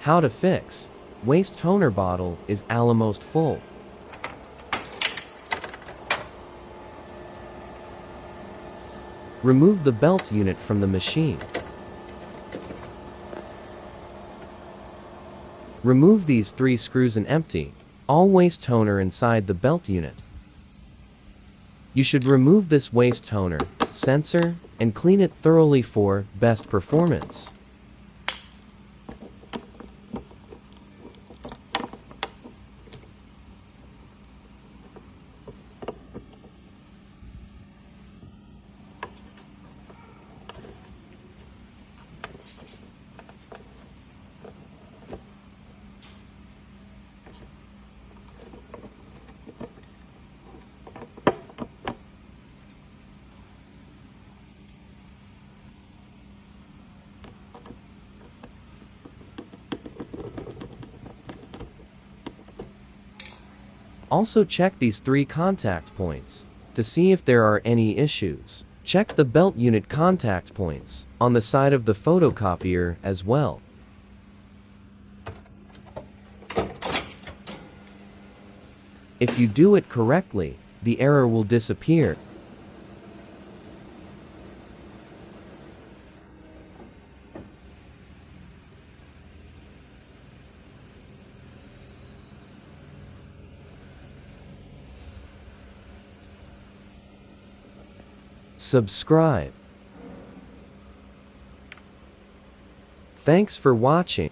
How to fix. Waste toner bottle is almost full. Remove the belt unit from the machine. Remove these 3 screws and empty all waste toner inside the belt unit. You should remove this waste toner sensor and clean it thoroughly for best performance. Also check these 3 contact points to see if there are any issues. Check the belt unit contact points on the side of the photocopier as well. If you do it correctly, the error will disappear. Subscribe. Thanks for watching.